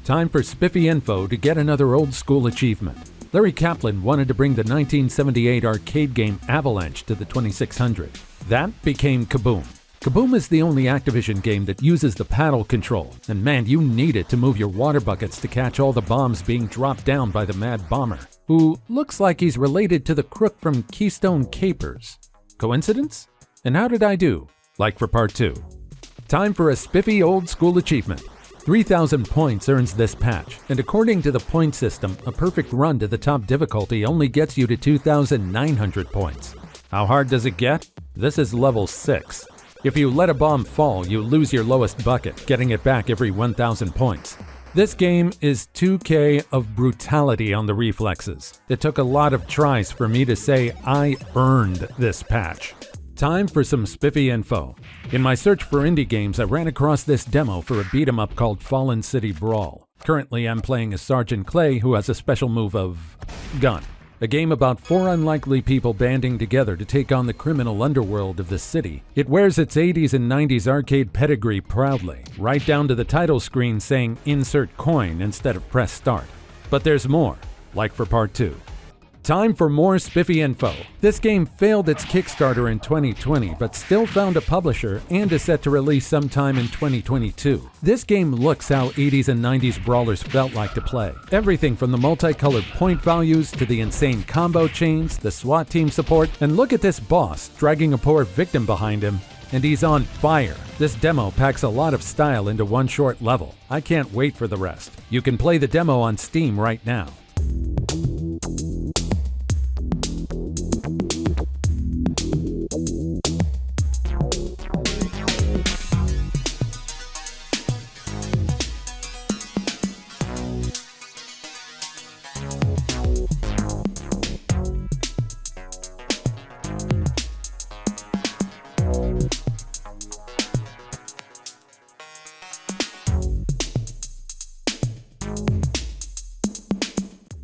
Time for SpiffyInfo to get another old school achievement. Larry Kaplan wanted to bring the 1978 arcade game Avalanche to the 2600. That became Kaboom. Kaboom is the only Activision game that uses the paddle control, and man, you need it to move your water buckets to catch all the bombs being dropped down by the Mad Bomber, who looks like he's related to the crook from Keystone Capers. Coincidence? And how did I do? Like for part 2. Time for a spiffy old school achievement. 3,000 points earns this patch, and according to the point system, a perfect run to the top difficulty only gets you to 2,900 points. How hard does it get? This is level 6. If you let a bomb fall, you lose your lowest bucket, getting it back every 1,000 points. This game is 2K of brutality on the reflexes. It took a lot of tries for me to say I earned this patch. Time for some spiffy info. In my search for indie games, I ran across this demo for a beat-em-up called Fallen City Brawl. Currently, I'm playing as Sergeant Clay, who has a special move of gun. A game about 4 unlikely people banding together to take on the criminal underworld of the city. It wears its 80s and 90s arcade pedigree proudly, right down to the title screen saying insert coin instead of press start. But there's more, like for part 2. Time for more spiffy info. This game failed its Kickstarter in 2020, but still found a publisher and is set to release sometime in 2022. This game looks how 80s and 90s brawlers felt like to play. Everything from the multicolored point values to the insane combo chains, the SWAT team support, and look at this boss dragging a poor victim behind him, and he's on fire. This demo packs a lot of style into one short level. I can't wait for the rest. You can play the demo on Steam right now.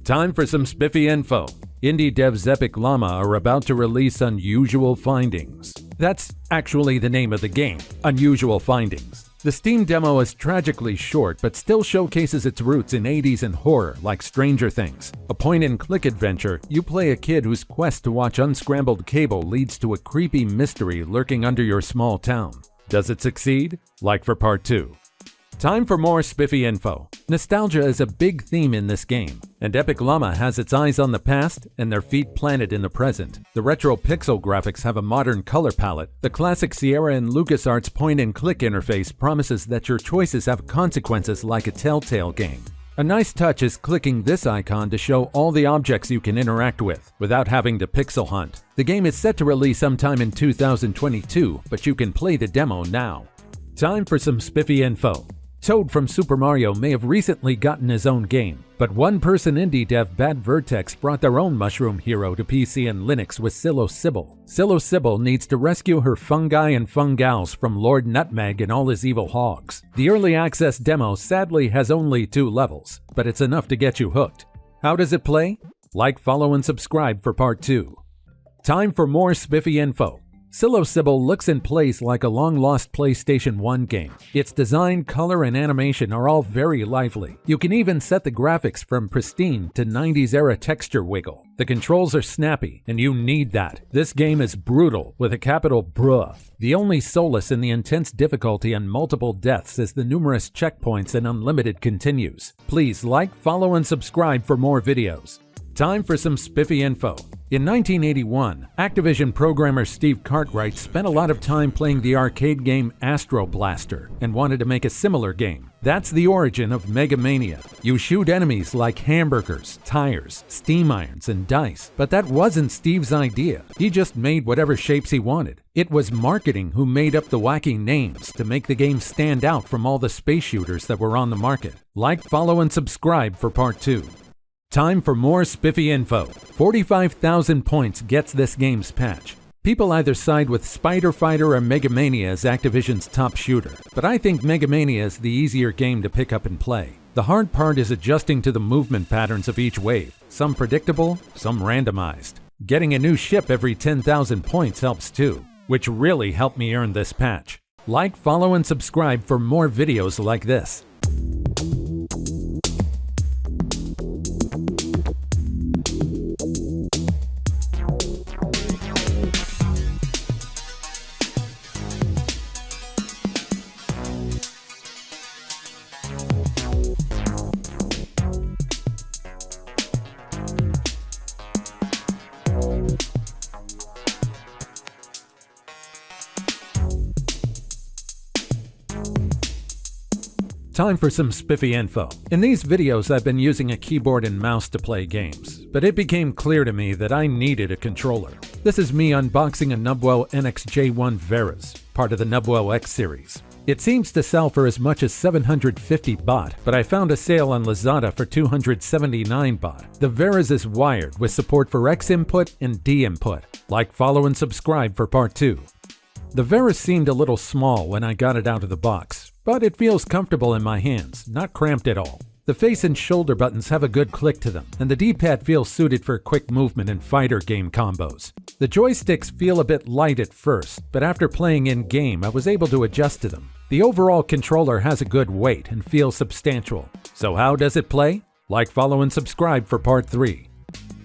Time for some spiffy info. Indie devs Epic Llama are about to release Unusual Findings. That's actually the name of the game, Unusual Findings. The Steam demo is tragically short, but still showcases its roots in 80s and horror like Stranger Things. A point-and-click adventure, you play a kid whose quest to watch unscrambled cable leads to a creepy mystery lurking under your small town. Does it succeed? Like for part 2. Time for more spiffy info. Nostalgia is a big theme in this game, and Epic Llama has its eyes on the past and their feet planted in the present. The retro pixel graphics have a modern color palette. The classic Sierra and LucasArts point-and-click interface promises that your choices have consequences like a Telltale game. A nice touch is clicking this icon to show all the objects you can interact with, without having to pixel hunt. The game is set to release sometime in 2022, but you can play the demo now. Time for some spiffy info. Toad from Super Mario may have recently gotten his own game, but one-person indie dev Bad Vertex brought their own mushroom hero to PC and Linux with sybil. Sybil needs to rescue her fungi and fungals from Lord Nutmeg and all his evil hogs. The early access demo sadly has only 2 levels, but it's enough to get you hooked. How does it play? Like, follow, and subscribe for part 2. Time for more spiffy info. Sybil looks and plays like a long-lost PlayStation 1 game. Its design, color, and animation are all very lively. You can even set the graphics from pristine to 90s-era texture wiggle. The controls are snappy, and you need that. This game is brutal, with a capital bruh. The only solace in the intense difficulty and multiple deaths is the numerous checkpoints and unlimited continues. Please like, follow, and subscribe for more videos. Time for some spiffy info. In 1981, Activision programmer Steve Cartwright spent a lot of time playing the arcade game Astro Blaster and wanted to make a similar game. That's the origin of Mega Mania. You shoot enemies like hamburgers, tires, steam irons, and dice. But that wasn't Steve's idea. He just made whatever shapes he wanted. It was marketing who made up the wacky names to make the game stand out from all the space shooters that were on the market. Like, follow, and subscribe for part 2. Time for more spiffy info. 45,000 points gets this game's patch. People either side with Spider Fighter or Mega Mania as Activision's top shooter, but I think Mega Mania is the easier game to pick up and play. The hard part is adjusting to the movement patterns of each wave, some predictable, some randomized. Getting a new ship every 10,000 points helps too, which really helped me earn this patch. Like, follow, and subscribe for more videos like this. Time for some spiffy info. In these videos, I've been using a keyboard and mouse to play games, but it became clear to me that I needed a controller. This is me unboxing a Nubwell NXJ1 Veras, part of the Nubwell X series. It seems to sell for as much as 750 baht, but I found a sale on Lazada for 279 baht. The Veras is wired with support for X input and D input. Like, follow, and subscribe for part 2. The Veras seemed a little small when I got it out of the box, but it feels comfortable in my hands, not cramped at all. The face and shoulder buttons have a good click to them, and the D-pad feels suited for quick movement and fighter game combos. The joysticks feel a bit light at first, but after playing in-game I was able to adjust to them. The overall controller has a good weight and feels substantial. So how does it play? Like, follow, and subscribe for part 3.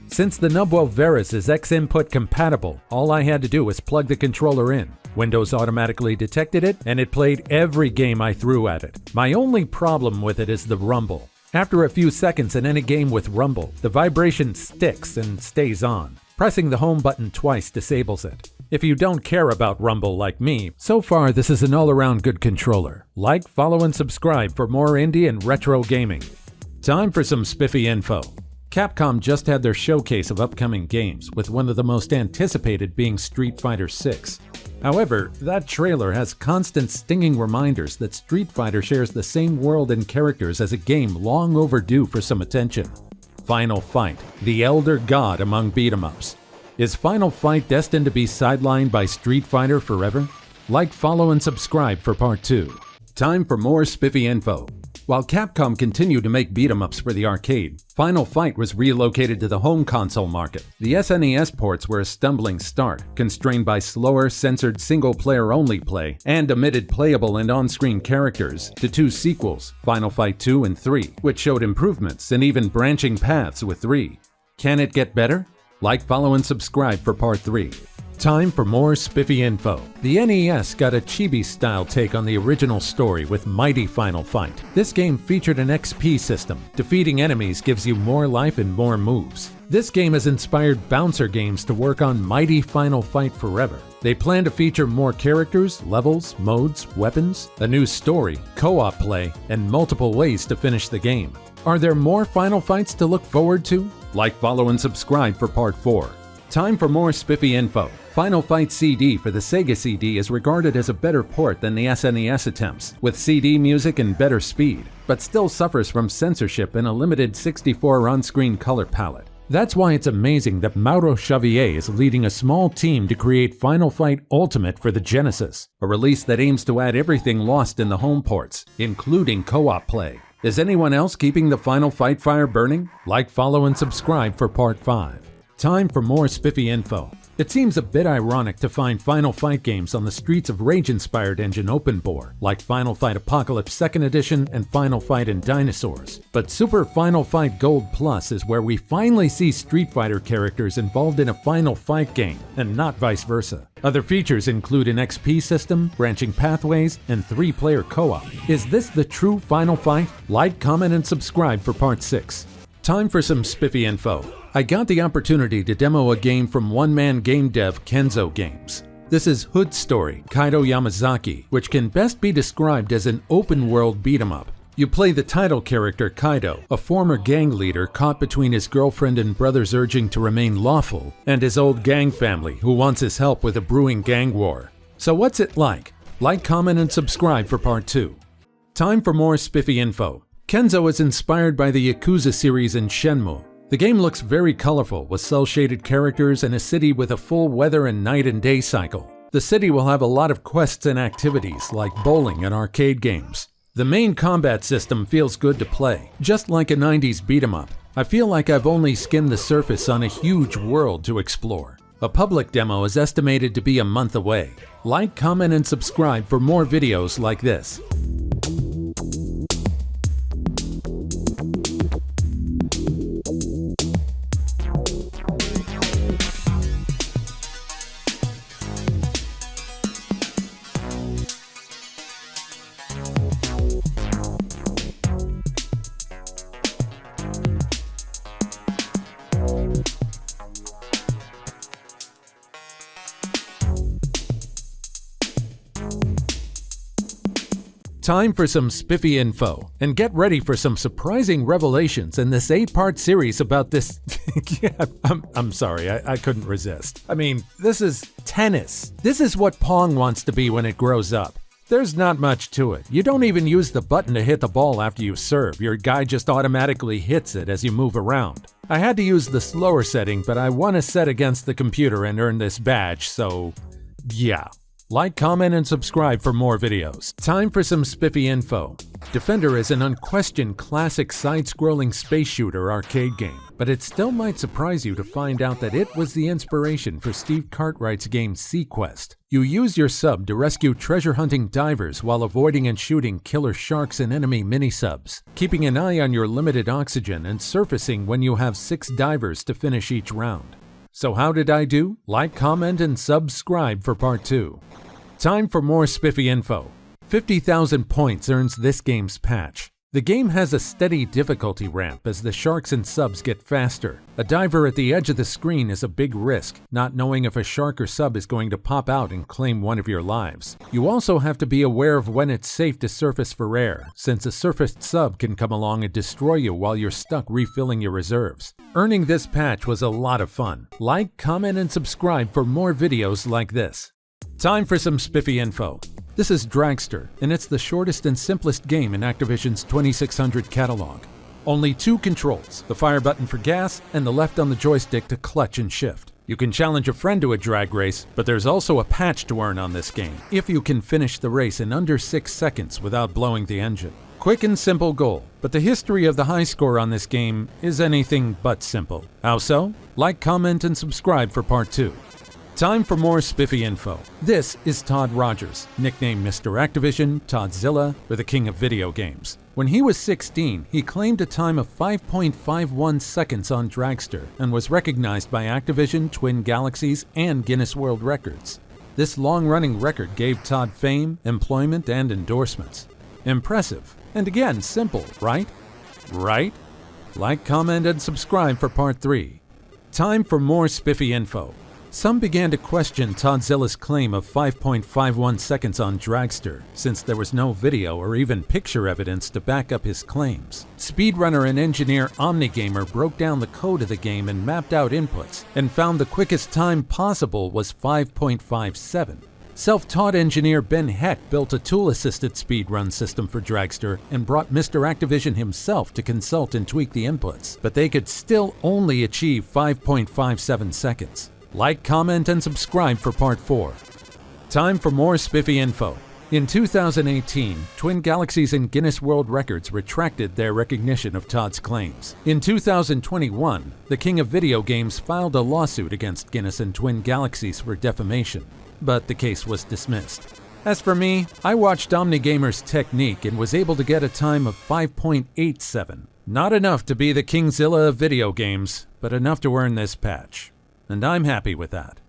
Since the Nubwell Veras is X input compatible, all I had to do was plug the controller in. Windows automatically detected it, and it played every game I threw at it. My only problem with it is the rumble. After a few seconds in any game with rumble, the vibration sticks and stays on. Pressing the home button twice disables it. If you don't care about rumble like me, so far this is an all-around good controller. Like, follow, and subscribe for more indie and retro gaming. Time for some spiffy info. Capcom just had their showcase of upcoming games, with one of the most anticipated being Street Fighter 6. However, that trailer has constant stinging reminders that Street Fighter shares the same world and characters as a game long overdue for some attention. Final Fight, the elder god among beat-em-ups. Is Final Fight destined to be sidelined by Street Fighter forever? Like, follow, and subscribe for part 2. Time for more spiffy info. While Capcom continued to make beat-em-ups for the arcade, Final Fight was relocated to the home console market. The SNES ports were a stumbling start, constrained by slower, censored single-player-only play, and omitted playable and on-screen characters, to 2 sequels, Final Fight 2 and 3, which showed improvements and even branching paths with 3. Can it get better? Like, follow, and subscribe for part 3. Time for more spiffy info. The NES got a chibi-style take on the original story with Mighty Final Fight. This game featured an XP system. Defeating enemies gives you more life and more moves. This game has inspired bouncer games to work on Mighty Final Fight forever. They plan to feature more characters, levels, modes, weapons, a new story, co-op play, and multiple ways to finish the game. Are there more Final Fights to look forward to? Like, follow, and subscribe for part 4. Time for more spiffy info. Final Fight CD for the Sega CD is regarded as a better port than the SNES attempts, with CD music and better speed, but still suffers from censorship and a limited 64 on-screen color palette. That's why it's amazing that Mauro Xavier is leading a small team to create Final Fight Ultimate for the Genesis, a release that aims to add everything lost in the home ports, including co-op play. Is anyone else keeping the Final Fight fire burning? Like, follow, and subscribe for part 5. Time for more spiffy info. It seems a bit ironic to find Final Fight games on the Streets of Rage-inspired engine OpenBore, like Final Fight Apocalypse 2nd Edition and Final Fight and Dinosaurs. But Super Final Fight Gold Plus is where we finally see Street Fighter characters involved in a Final Fight game, and not vice versa. Other features include an XP system, branching pathways, and 3-player co-op. Is this the true Final Fight? Like, comment, and subscribe for part 6. Time for some spiffy info. I got the opportunity to demo a game from one-man game dev Kenzo Games. This is Hood Story, Kaido Yamazaki, which can best be described as an open-world beat-em-up. You play the title character Kaido, a former gang leader caught between his girlfriend and brother's urging to remain lawful, and his old gang family who wants his help with a brewing gang war. So what's it like? Like, comment, and subscribe for part 2. Time for more spiffy info. Kenzo is inspired by the Yakuza series in Shenmue. The game looks very colorful with cel-shaded characters and a city with a full weather and night and day cycle. The city will have a lot of quests and activities like bowling and arcade games. The main combat system feels good to play, just like a 90s beat-em-up. I feel like I've only skimmed the surface on a huge world to explore. A public demo is estimated to be a month away. Like, comment, and subscribe for more videos like this. Time for some spiffy info, and get ready for some surprising revelations in this 8-part series about this. Yeah, I'm sorry, I couldn't resist. I mean, this is tennis. This is what Pong wants to be when it grows up. There's not much to it. You don't even use the button to hit the ball after you serve. Your guy just automatically hits it as you move around. I had to use the slower setting, but I won a set against the computer and earned this badge, so yeah. Like, comment, and subscribe for more videos. Time for some spiffy info. Defender is an unquestioned classic side-scrolling space shooter arcade game, but it still might surprise you to find out that it was the inspiration for Steve Cartwright's game Sequest. You use your sub to rescue treasure-hunting divers while avoiding and shooting killer sharks and enemy mini-subs, keeping an eye on your limited oxygen and surfacing when you have 6 divers to finish each round. So how did I do? Like, comment, and subscribe for part 2. Time for more spiffy info. 50,000 points earns this game's patch. The game has a steady difficulty ramp as the sharks and subs get faster. A diver at the edge of the screen is a big risk, not knowing if a shark or sub is going to pop out and claim one of your lives. You also have to be aware of when it's safe to surface for air, since a surfaced sub can come along and destroy you while you're stuck refilling your reserves. Earning this patch was a lot of fun. Like, comment, and subscribe for more videos like this. Time for some spiffy info. This is Dragster, and it's the shortest and simplest game in Activision's 2600 catalog. Only 2 controls, the fire button for gas and the left on the joystick to clutch and shift. You can challenge a friend to a drag race, but there's also a patch to earn on this game, if you can finish the race in under 6 seconds without blowing the engine. Quick and simple goal, but the history of the high score on this game is anything but simple. How so? Like, comment, and subscribe for part 2. Time for more spiffy info. This is Todd Rogers, nicknamed Mr. Activision, Toddzilla, or the king of video games. When he was 16, he claimed a time of 5.51 seconds on Dragster and was recognized by Activision, Twin Galaxies, and Guinness World Records. This long-running record gave Todd fame, employment, and endorsements. Impressive. And again, simple, right? Right? Like, comment, and subscribe for part 3. Time for more spiffy info. Some began to question Todzilla's claim of 5.51 seconds on Dragster, since there was no video or even picture evidence to back up his claims. Speedrunner and engineer OmniGamer broke down the code of the game and mapped out inputs, and found the quickest time possible was 5.57. Self-taught engineer Ben Heck built a tool-assisted speedrun system for Dragster and brought Mr. Activision himself to consult and tweak the inputs, but they could still only achieve 5.57 seconds. Like, comment, and subscribe for part 4. Time for more spiffy info. In 2018, Twin Galaxies and Guinness World Records retracted their recognition of Todd's claims. In 2021, the king of video games filed a lawsuit against Guinness and Twin Galaxies for defamation, but the case was dismissed. As for me, I watched OmniGamer's technique and was able to get a time of 5.87. Not enough to be the Kingzilla of video games, but enough to earn this patch. And I'm happy with that.